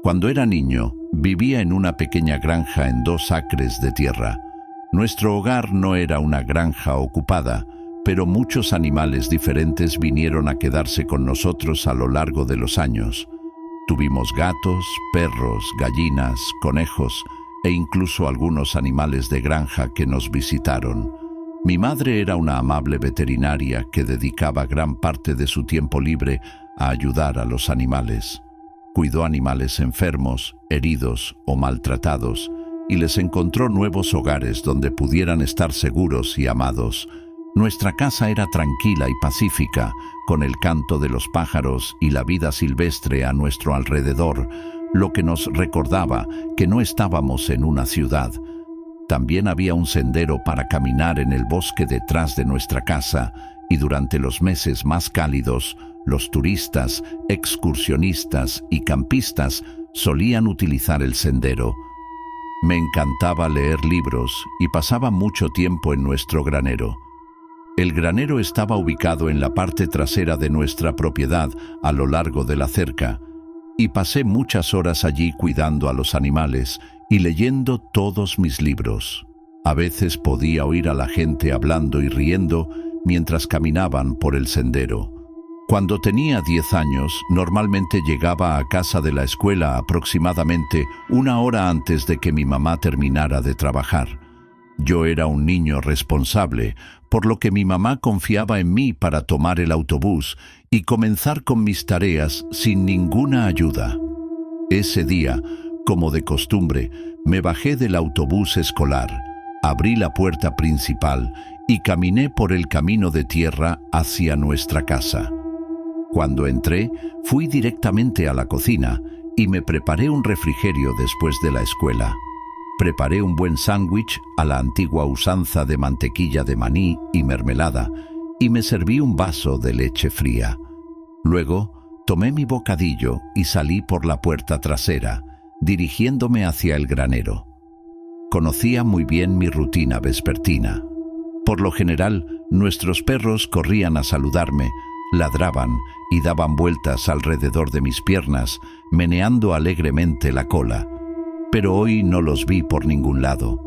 Cuando era niño, vivía en una pequeña granja en 2 acres de tierra. Nuestro hogar no era una granja ocupada, pero muchos animales diferentes vinieron a quedarse con nosotros a lo largo de los años. Tuvimos gatos, perros, gallinas, conejos e incluso algunos animales de granja que nos visitaron. Mi madre era una amable veterinaria que dedicaba gran parte de su tiempo libre a ayudar a los animales. Cuidó animales enfermos, heridos o maltratados y les encontró nuevos hogares donde pudieran estar seguros y amados. Nuestra casa era tranquila y pacífica, con el canto de los pájaros y la vida silvestre a nuestro alrededor, lo que nos recordaba que no estábamos en una ciudad. También había un sendero para caminar en el bosque detrás de nuestra casa, y durante los meses más cálidos, los turistas, excursionistas y campistas solían utilizar el sendero. Me encantaba leer libros y pasaba mucho tiempo en nuestro granero. El granero estaba ubicado en la parte trasera de nuestra propiedad a lo largo de la cerca, y pasé muchas horas allí cuidando a los animales y leyendo todos mis libros. A veces podía oír a la gente hablando y riendo mientras caminaban por el sendero. Cuando tenía 10 años, normalmente llegaba a casa de la escuela aproximadamente 1 hora antes de que mi mamá terminara de trabajar. Yo era un niño responsable, por lo que mi mamá confiaba en mí para tomar el autobús y comenzar con mis tareas sin ninguna ayuda. Ese día, como de costumbre, me bajé del autobús escolar, abrí la puerta principal y caminé por el camino de tierra hacia nuestra casa. Cuando entré, fui directamente a la cocina y me preparé un refrigerio después de la escuela. Preparé un buen sándwich a la antigua usanza de mantequilla de maní y mermelada y me serví un vaso de leche fría. Luego, tomé mi bocadillo y salí por la puerta trasera, dirigiéndome hacia el granero. Conocía muy bien mi rutina vespertina. Por lo general, nuestros perros corrían a saludarme, ladraban y daban vueltas alrededor de mis piernas, meneando alegremente la cola. Pero hoy no los vi por ningún lado.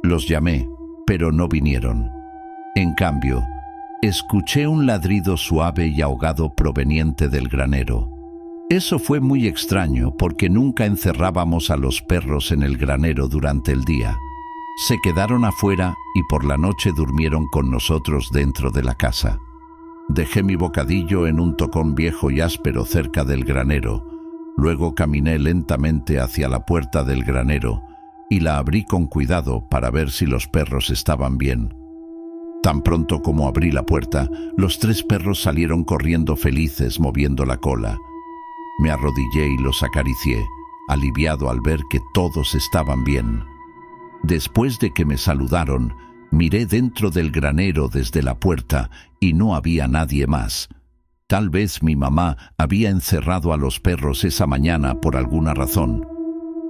Los llamé, pero no vinieron. En cambio, escuché un ladrido suave y ahogado proveniente del granero. Eso fue muy extraño porque nunca encerrábamos a los perros en el granero durante el día. Se quedaron afuera y por la noche durmieron con nosotros dentro de la casa. Dejé mi bocadillo en un tocón viejo y áspero cerca del granero. Luego caminé lentamente hacia la puerta del granero y la abrí con cuidado para ver si los perros estaban bien. Tan pronto como abrí la puerta, los 3 perros salieron corriendo felices moviendo la cola. Me arrodillé y los acaricié, aliviado al ver que todos estaban bien. Después de que me saludaron, miré dentro del granero desde la puerta y no había nadie más. Tal vez mi mamá había encerrado a los perros esa mañana por alguna razón.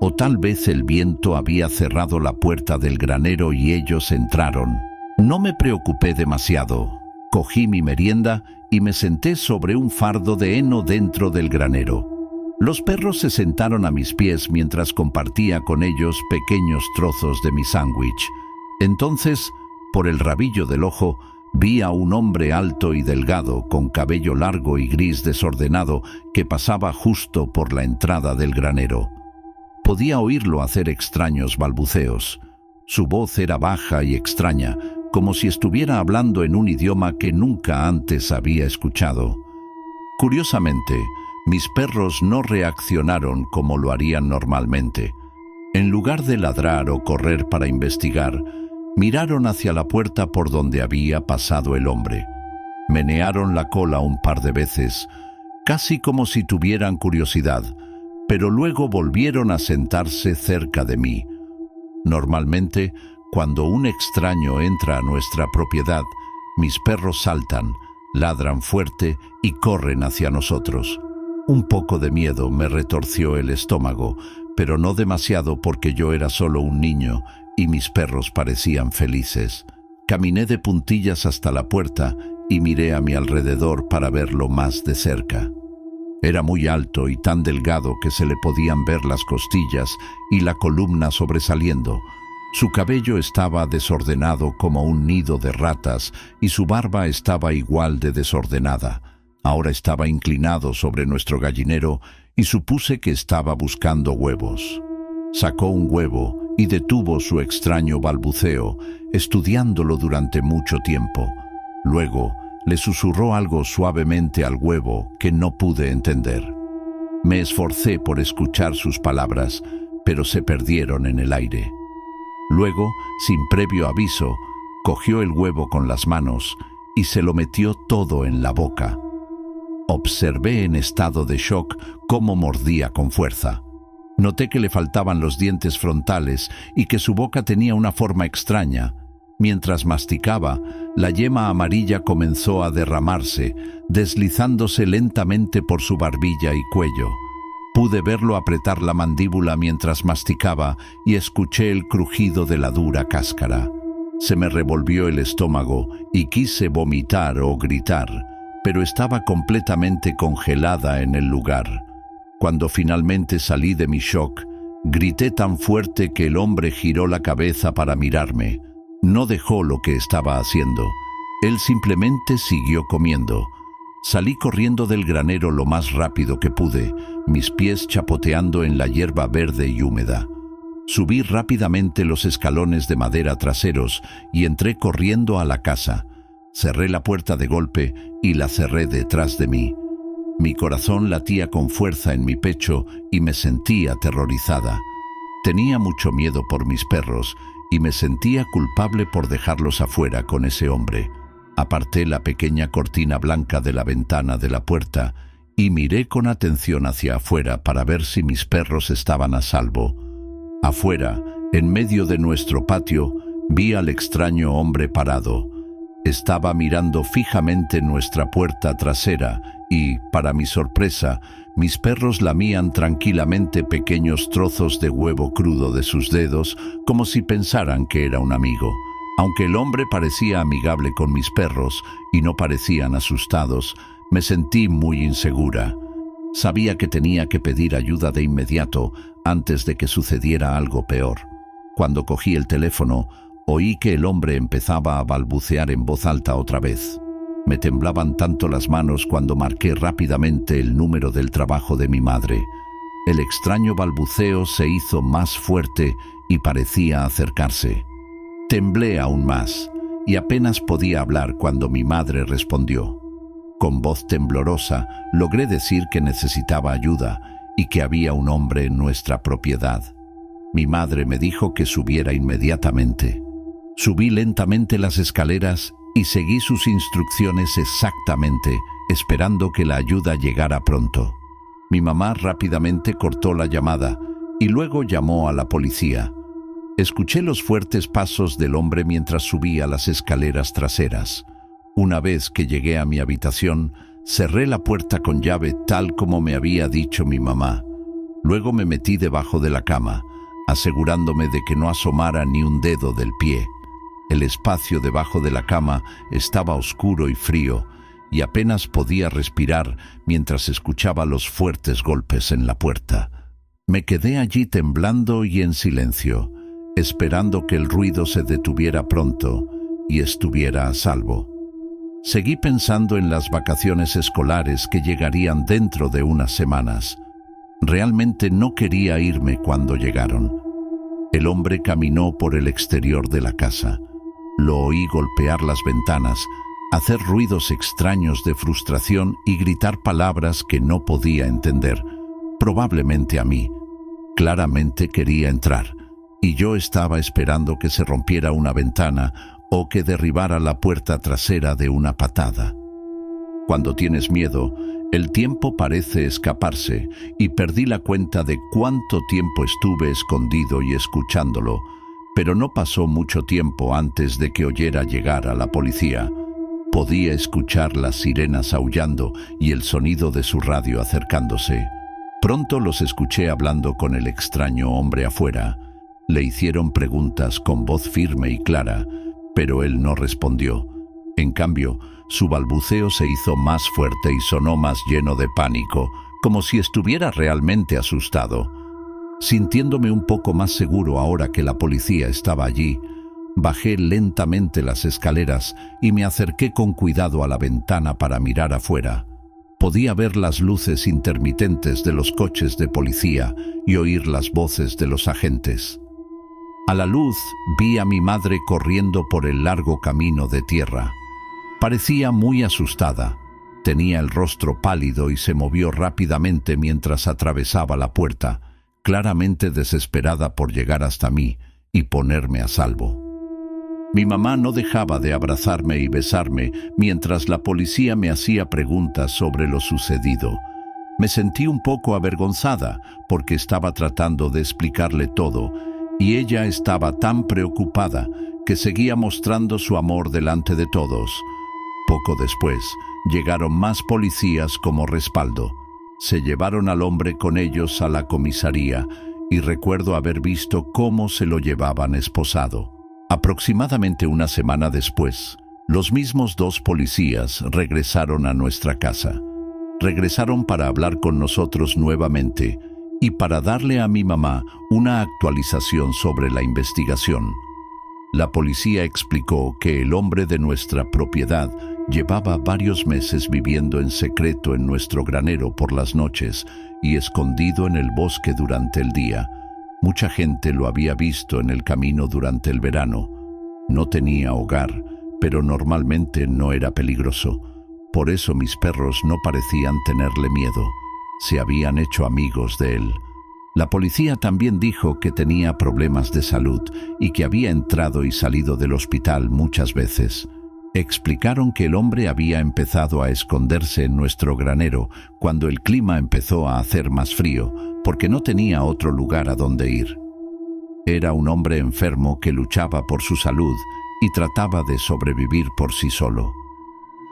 O tal vez el viento había cerrado la puerta del granero y ellos entraron. No me preocupé demasiado. Cogí mi merienda y me senté sobre un fardo de heno dentro del granero. Los perros se sentaron a mis pies mientras compartía con ellos pequeños trozos de mi sándwich. Entonces, por el rabillo del ojo, vi a un hombre alto y delgado, con cabello largo y gris desordenado, que pasaba justo por la entrada del granero. Podía oírlo hacer extraños balbuceos. Su voz era baja y extraña, como si estuviera hablando en un idioma que nunca antes había escuchado. Curiosamente, mis perros no reaccionaron como lo harían normalmente. En lugar de ladrar o correr para investigar, miraron hacia la puerta por donde había pasado el hombre. Menearon la cola un par de veces, casi como si tuvieran curiosidad, pero luego volvieron a sentarse cerca de mí. Normalmente, cuando un extraño entra a nuestra propiedad, mis perros saltan, ladran fuerte y corren hacia nosotros. Un poco de miedo me retorció el estómago, pero no demasiado porque yo era solo un niño y mis perros parecían felices. Caminé de puntillas hasta la puerta y miré a mi alrededor para verlo más de cerca. Era muy alto y tan delgado que se le podían ver las costillas y la columna sobresaliendo. Su cabello estaba desordenado como un nido de ratas y su barba estaba igual de desordenada. Ahora estaba inclinado sobre nuestro gallinero y supuse que estaba buscando huevos. Sacó un huevo y detuvo su extraño balbuceo, estudiándolo durante mucho tiempo. Luego le susurró algo suavemente al huevo que no pude entender. Me esforcé por escuchar sus palabras, pero se perdieron en el aire. Luego, sin previo aviso, cogió el huevo con las manos y se lo metió todo en la boca. Observé en estado de shock cómo mordía con fuerza. Noté que le faltaban los dientes frontales y que su boca tenía una forma extraña. Mientras masticaba, la yema amarilla comenzó a derramarse, deslizándose lentamente por su barbilla y cuello. Pude verlo apretar la mandíbula mientras masticaba y escuché el crujido de la dura cáscara. Se me revolvió el estómago y quise vomitar o gritar, pero estaba completamente congelada en el lugar. Cuando finalmente salí de mi shock, grité tan fuerte que el hombre giró la cabeza para mirarme. No dejó lo que estaba haciendo. Él simplemente siguió comiendo. Salí corriendo del granero lo más rápido que pude, mis pies chapoteando en la hierba verde y húmeda. Subí rápidamente los escalones de madera traseros y entré corriendo a la casa. Cerré la puerta de golpe y la cerré detrás de mí. Mi corazón latía con fuerza en mi pecho y me sentía aterrorizada. Tenía mucho miedo por mis perros y me sentía culpable por dejarlos afuera con ese hombre. Aparté la pequeña cortina blanca de la ventana de la puerta y miré con atención hacia afuera para ver si mis perros estaban a salvo. Afuera, en medio de nuestro patio, vi al extraño hombre parado. Estaba mirando fijamente nuestra puerta trasera y, para mi sorpresa, mis perros lamían tranquilamente pequeños trozos de huevo crudo de sus dedos, como si pensaran que era un amigo. Aunque el hombre parecía amigable con mis perros y no parecían asustados, me sentí muy insegura. Sabía que tenía que pedir ayuda de inmediato antes de que sucediera algo peor. Cuando cogí el teléfono, oí que el hombre empezaba a balbucear en voz alta otra vez. Me temblaban tanto las manos cuando marqué rápidamente el número del trabajo de mi madre. El extraño balbuceo se hizo más fuerte y parecía acercarse. Temblé aún más y apenas podía hablar cuando mi madre respondió. Con voz temblorosa logré decir que necesitaba ayuda y que había un hombre en nuestra propiedad. Mi madre me dijo que subiera inmediatamente. Subí lentamente las escaleras y seguí sus instrucciones exactamente, esperando que la ayuda llegara pronto. Mi mamá rápidamente cortó la llamada y luego llamó a la policía. Escuché los fuertes pasos del hombre mientras subía las escaleras traseras. Una vez que llegué a mi habitación, cerré la puerta con llave tal como me había dicho mi mamá. Luego me metí debajo de la cama, asegurándome de que no asomara ni un dedo del pie. El espacio debajo de la cama estaba oscuro y frío, y apenas podía respirar mientras escuchaba los fuertes golpes en la puerta. Me quedé allí temblando y en silencio, esperando que el ruido se detuviera pronto y estuviera a salvo. Seguí pensando en las vacaciones escolares que llegarían dentro de unas semanas. Realmente no quería irme cuando llegaron. El hombre caminó por el exterior de la casa. Lo oí golpear las ventanas, hacer ruidos extraños de frustración y gritar palabras que no podía entender, probablemente a mí. Claramente quería entrar, y yo estaba esperando que se rompiera una ventana o que derribara la puerta trasera de una patada. Cuando tienes miedo, el tiempo parece escaparse, y perdí la cuenta de cuánto tiempo estuve escondido y escuchándolo, pero no pasó mucho tiempo antes de que oyera llegar a la policía. Podía escuchar las sirenas aullando y el sonido de su radio acercándose. Pronto los escuché hablando con el extraño hombre afuera. Le hicieron preguntas con voz firme y clara, pero él no respondió. En cambio, su balbuceo se hizo más fuerte y sonó más lleno de pánico, como si estuviera realmente asustado. Sintiéndome un poco más seguro ahora que la policía estaba allí, bajé lentamente las escaleras y me acerqué con cuidado a la ventana para mirar afuera. Podía ver las luces intermitentes de los coches de policía y oír las voces de los agentes. A la luz vi a mi madre corriendo por el largo camino de tierra. Parecía muy asustada. Tenía el rostro pálido y se movió rápidamente mientras atravesaba la puerta, claramente desesperada por llegar hasta mí y ponerme a salvo. Mi mamá no dejaba de abrazarme y besarme mientras la policía me hacía preguntas sobre lo sucedido. Me sentí un poco avergonzada porque estaba tratando de explicarle todo y ella estaba tan preocupada que seguía mostrando su amor delante de todos. Poco después, llegaron más policías como respaldo. Se llevaron al hombre con ellos a la comisaría y recuerdo haber visto cómo se lo llevaban esposado. Aproximadamente una semana después, los mismos dos policías regresaron a nuestra casa. Regresaron para hablar con nosotros nuevamente y para darle a mi mamá una actualización sobre la investigación. La policía explicó que el hombre de nuestra propiedad llevaba varios meses viviendo en secreto en nuestro granero por las noches y escondido en el bosque durante el día. Mucha gente lo había visto en el camino durante el verano. No tenía hogar, pero normalmente no era peligroso. Por eso mis perros no parecían tenerle miedo. Se habían hecho amigos de él. La policía también dijo que tenía problemas de salud y que había entrado y salido del hospital muchas veces. Explicaron que el hombre había empezado a esconderse en nuestro granero cuando el clima empezó a hacer más frío, porque no tenía otro lugar a donde ir. Era un hombre enfermo que luchaba por su salud y trataba de sobrevivir por sí solo.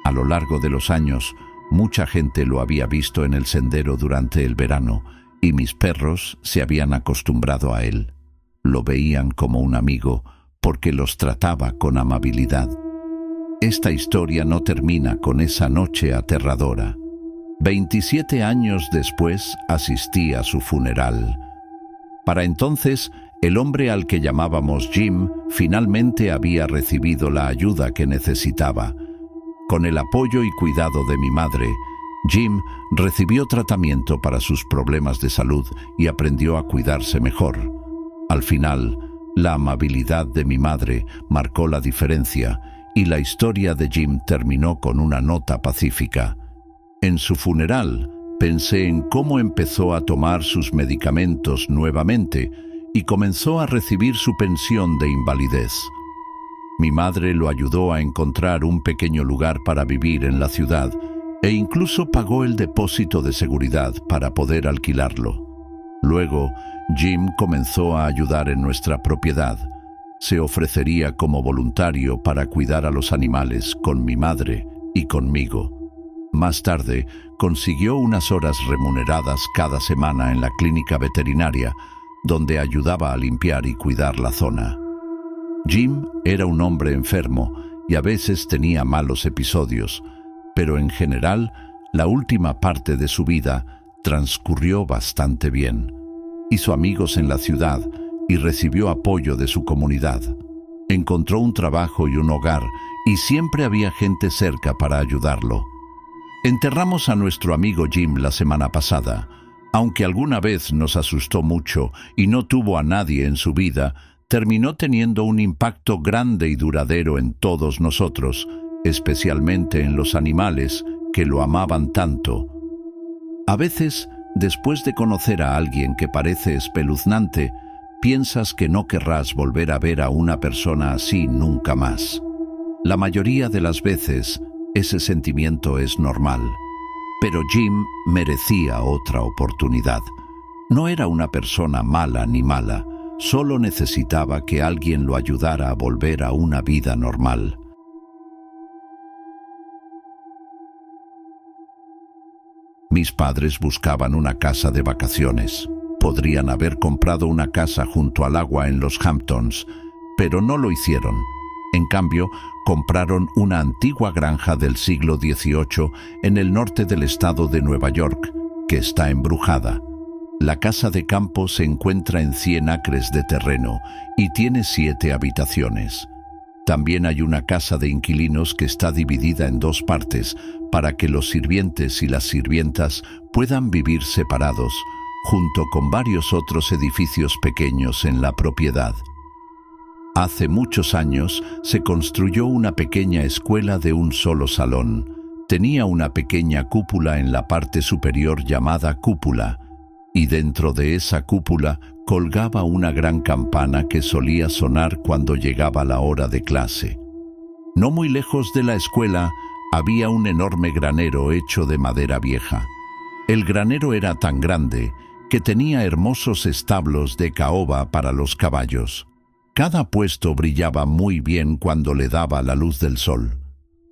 A lo largo de los años, mucha gente lo había visto en el sendero durante el verano y mis perros se habían acostumbrado a él. Lo veían como un amigo porque los trataba con amabilidad. Esta historia no termina con esa noche aterradora. 27 años después asistí a su funeral. Para entonces, el hombre al que llamábamos Jim finalmente había recibido la ayuda que necesitaba. Con el apoyo y cuidado de mi madre, Jim recibió tratamiento para sus problemas de salud y aprendió a cuidarse mejor. Al final, la amabilidad de mi madre marcó la diferencia y la historia de Jim terminó con una nota pacífica. En su funeral, pensé en cómo empezó a tomar sus medicamentos nuevamente y comenzó a recibir su pensión de invalidez. Mi madre lo ayudó a encontrar un pequeño lugar para vivir en la ciudad e incluso pagó el depósito de seguridad para poder alquilarlo. Luego, Jim comenzó a ayudar en nuestra propiedad. Se ofrecería como voluntario para cuidar a los animales con mi madre y conmigo. Más tarde, consiguió unas horas remuneradas cada semana en la clínica veterinaria, donde ayudaba a limpiar y cuidar la zona. Jim era un hombre enfermo y a veces tenía malos episodios, pero en general, la última parte de su vida transcurrió bastante bien. Hizo amigos en la ciudad y recibió apoyo de su comunidad. Encontró un trabajo y un hogar y siempre había gente cerca para ayudarlo. Enterramos a nuestro amigo Jim la semana pasada. Aunque alguna vez nos asustó mucho y no tuvo a nadie en su vida, terminó teniendo un impacto grande y duradero en todos nosotros, especialmente en los animales que lo amaban tanto. A veces, después de conocer a alguien que parece espeluznante, piensas que no querrás volver a ver a una persona así nunca más. La mayoría de las veces, ese sentimiento es normal. Pero Jim merecía otra oportunidad. No era una persona mala ni mala, solo necesitaba que alguien lo ayudara a volver a una vida normal. Mis padres buscaban una casa de vacaciones. Podrían haber comprado una casa junto al agua en los Hamptons, pero no lo hicieron. En cambio, compraron una antigua granja del siglo XVIII en el norte del estado de Nueva York. que está embrujada. La casa de campo se encuentra en 100 acres de terreno y tiene 7 habitaciones. También hay una casa de inquilinos que está dividida en 2 partes para que los sirvientes y las sirvientas puedan vivir separados, junto con varios otros edificios pequeños en la propiedad. Hace muchos años se construyó una pequeña escuela de un solo salón. Tenía una pequeña cúpula en la parte superior llamada cúpula, y dentro de esa cúpula colgaba una gran campana que solía sonar cuando llegaba la hora de clase. No muy lejos de la escuela había un enorme granero hecho de madera vieja. El granero era tan grande que tenía hermosos establos de caoba para los caballos. Cada puesto brillaba muy bien cuando le daba la luz del sol.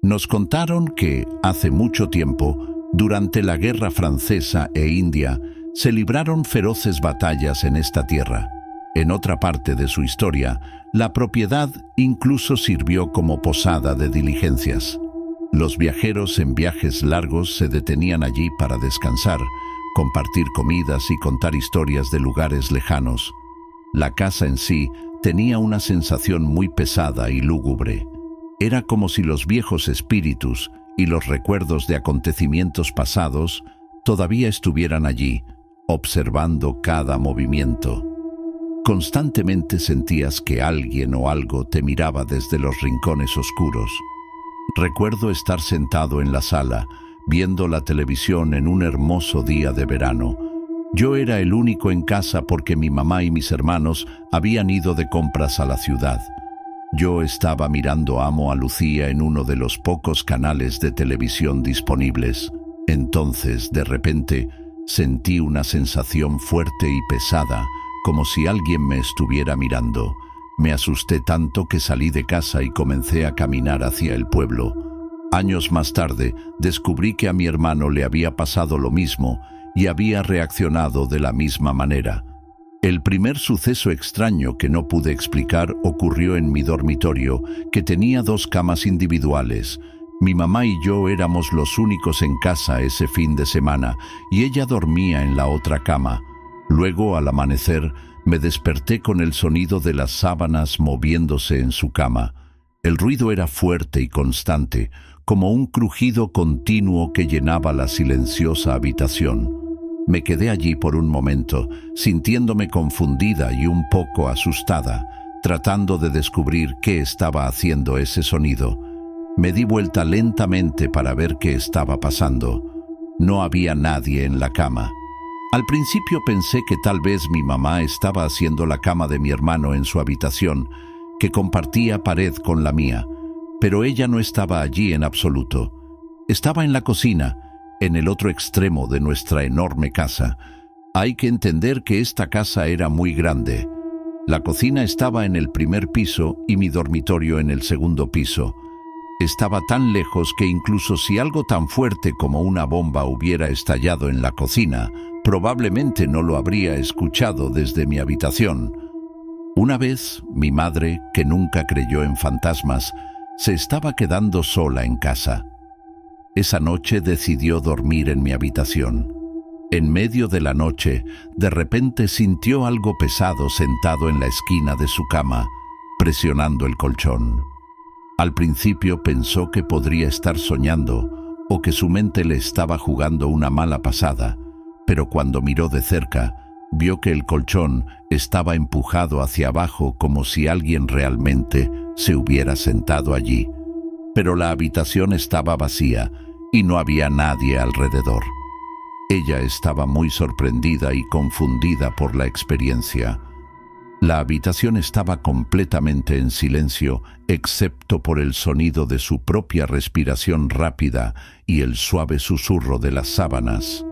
Nos contaron que, hace mucho tiempo, durante la Guerra Francesa e India, se libraron feroces batallas en esta tierra. En otra parte de su historia, la propiedad incluso sirvió como posada de diligencias. Los viajeros en viajes largos se detenían allí para descansar, compartir comidas y contar historias de lugares lejanos. La casa en sí tenía una sensación muy pesada y lúgubre. Era como si los viejos espíritus y los recuerdos de acontecimientos pasados todavía estuvieran allí, observando cada movimiento. Constantemente sentías que alguien o algo te miraba desde los rincones oscuros. Recuerdo estar sentado en la sala, viendo la televisión en un hermoso día de verano. Yo era el único en casa porque mi mamá y mis hermanos habían ido de compras a la ciudad. Yo estaba mirando Amo a Lucía en uno de los pocos canales de televisión disponibles. Entonces, de repente, sentí una sensación fuerte y pesada, como si alguien me estuviera mirando. Me asusté tanto que salí de casa y comencé a caminar hacia el pueblo. Años más tarde, descubrí que a mi hermano le había pasado lo mismo y había reaccionado de la misma manera. El primer suceso extraño que no pude explicar ocurrió en mi dormitorio, que tenía 2 camas individuales. Mi mamá y yo éramos los únicos en casa ese fin de semana y ella dormía en la otra cama. Luego, al amanecer, me desperté con el sonido de las sábanas moviéndose en su cama. El ruido era fuerte y constante, como un crujido continuo que llenaba la silenciosa habitación. Me quedé allí por un momento, sintiéndome confundida y un poco asustada, tratando de descubrir qué estaba haciendo ese sonido. Me di vuelta lentamente para ver qué estaba pasando. No había nadie en la cama. Al principio pensé que tal vez mi mamá estaba haciendo la cama de mi hermano en su habitación, que compartía pared con la mía, pero ella no estaba allí en absoluto. Estaba en la cocina, en el otro extremo de nuestra enorme casa. Hay que entender que esta casa era muy grande. La cocina estaba en el primer piso y mi dormitorio en el segundo piso. Estaba tan lejos que incluso si algo tan fuerte como una bomba hubiera estallado en la cocina, probablemente no lo habría escuchado desde mi habitación. Una vez, mi madre, que nunca creyó en fantasmas, se estaba quedando sola en casa. Esa noche decidió dormir en mi habitación. En medio de la noche, de repente sintió algo pesado sentado en la esquina de su cama, presionando el colchón. Al principio pensó que podría estar soñando o que su mente le estaba jugando una mala pasada, pero cuando miró de cerca, vio que el colchón estaba empujado hacia abajo como si alguien realmente se hubiera sentado allí. Pero la habitación estaba vacía y no había nadie alrededor. Ella estaba muy sorprendida y confundida por la experiencia. La habitación estaba completamente en silencio, excepto por el sonido de su propia respiración rápida y el suave susurro de las sábanas.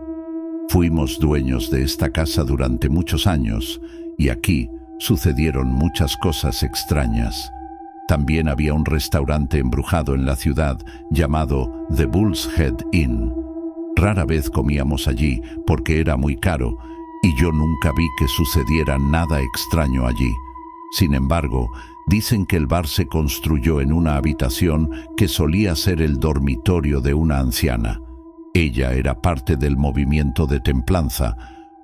Fuimos dueños de esta casa durante muchos años y aquí sucedieron muchas cosas extrañas. También había un restaurante embrujado en la ciudad llamado The Bull's Head Inn. Rara vez comíamos allí porque era muy caro y yo nunca vi que sucediera nada extraño allí. Sin embargo, dicen que el bar se construyó en una habitación que solía ser el dormitorio de una anciana. Ella era parte del movimiento de templanza,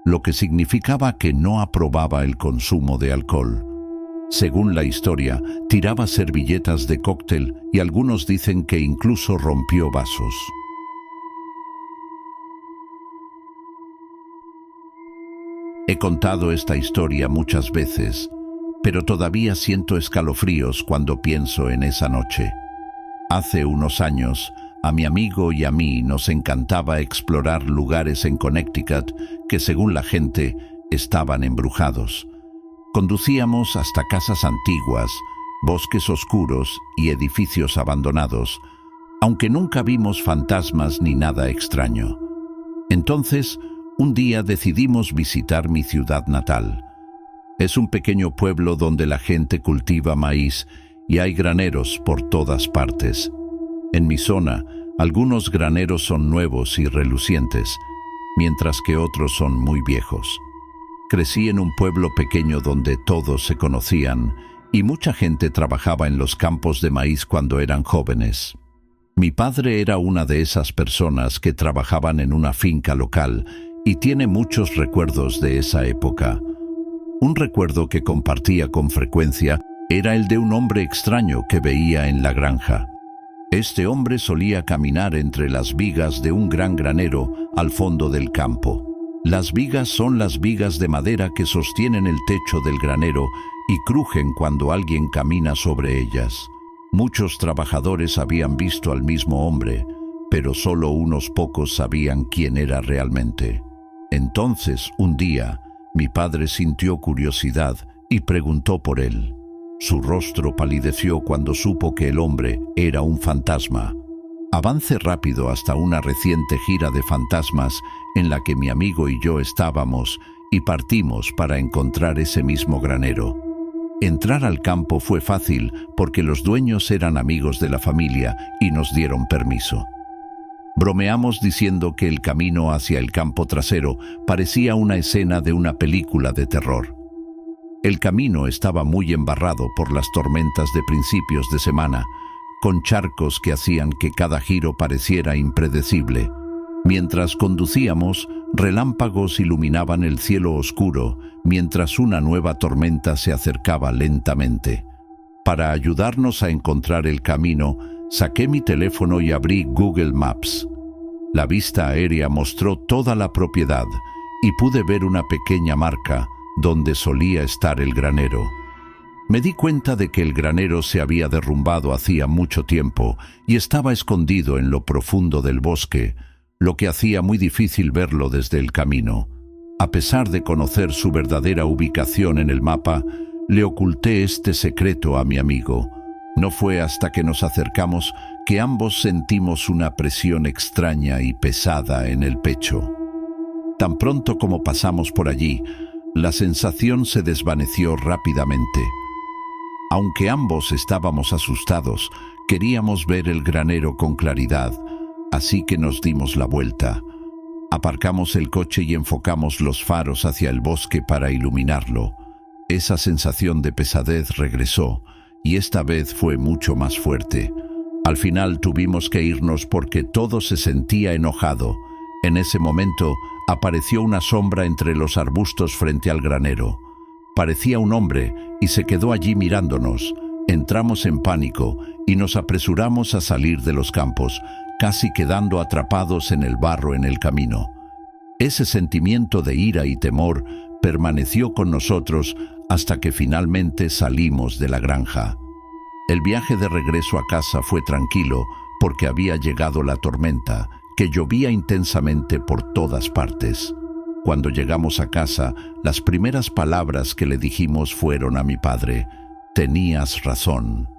lo que significaba que no aprobaba el consumo de alcohol. Según la historia, tiraba servilletas de cóctel y algunos dicen que incluso rompió vasos. He contado esta historia muchas veces, pero todavía siento escalofríos cuando pienso en esa noche. Hace unos años, a mi amigo y a mí nos encantaba explorar lugares en Connecticut que, según la gente, estaban embrujados. Conducíamos hasta casas antiguas, bosques oscuros y edificios abandonados, aunque nunca vimos fantasmas ni nada extraño. Entonces, un día decidimos visitar mi ciudad natal. Es un pequeño pueblo donde la gente cultiva maíz y hay graneros por todas partes. En mi zona, algunos graneros son nuevos y relucientes, mientras que otros son muy viejos. Crecí en un pueblo pequeño donde todos se conocían y mucha gente trabajaba en los campos de maíz cuando eran jóvenes. Mi padre era una de esas personas que trabajaban en una finca local y tiene muchos recuerdos de esa época. Un recuerdo que compartía con frecuencia era el de un hombre extraño que veía en la granja. Este hombre solía caminar entre las vigas de un gran granero al fondo del campo. Las vigas son las vigas de madera que sostienen el techo del granero y crujen cuando alguien camina sobre ellas. Muchos trabajadores habían visto al mismo hombre, pero solo unos pocos sabían quién era realmente. Entonces, un día, mi padre sintió curiosidad y preguntó por él. Su rostro palideció cuando supo que el hombre era un fantasma. Avancé rápido hasta una reciente gira de fantasmas en la que mi amigo y yo estábamos y partimos para encontrar ese mismo granero. Entrar al campo fue fácil porque los dueños eran amigos de la familia y nos dieron permiso. Bromeamos diciendo que el camino hacia el campo trasero parecía una escena de una película de terror. El camino estaba muy embarrado por las tormentas de principios de semana, con charcos que hacían que cada giro pareciera impredecible. Mientras conducíamos, relámpagos iluminaban el cielo oscuro, mientras una nueva tormenta se acercaba lentamente. Para ayudarnos a encontrar el camino, saqué mi teléfono y abrí Google Maps. La vista aérea mostró toda la propiedad y pude ver una pequeña marca donde solía estar el granero. Me di cuenta de que el granero se había derrumbado hacía mucho tiempo y estaba escondido en lo profundo del bosque, lo que hacía muy difícil verlo desde el camino. A pesar de conocer su verdadera ubicación en el mapa, le oculté este secreto a mi amigo. No fue hasta que nos acercamos que ambos sentimos una presión extraña y pesada en el pecho. Tan pronto como pasamos por allí, la sensación se desvaneció rápidamente. Aunque ambos estábamos asustados, queríamos ver el granero con claridad, así que nos dimos la vuelta. Aparcamos el coche y enfocamos los faros hacia el bosque para iluminarlo. Esa sensación de pesadez regresó, y esta vez fue mucho más fuerte. Al final tuvimos que irnos porque todo se sentía enojado. En ese momento apareció una sombra entre los arbustos frente al granero. Parecía un hombre y se quedó allí mirándonos. Entramos en pánico y nos apresuramos a salir de los campos, casi quedando atrapados en el barro en el camino. Ese sentimiento de ira y temor permaneció con nosotros hasta que finalmente salimos de la granja. El viaje de regreso a casa fue tranquilo porque había llegado la tormenta, que llovía intensamente por todas partes. Cuando llegamos a casa, las primeras palabras que le dijimos fueron a mi padre: «Tenías razón».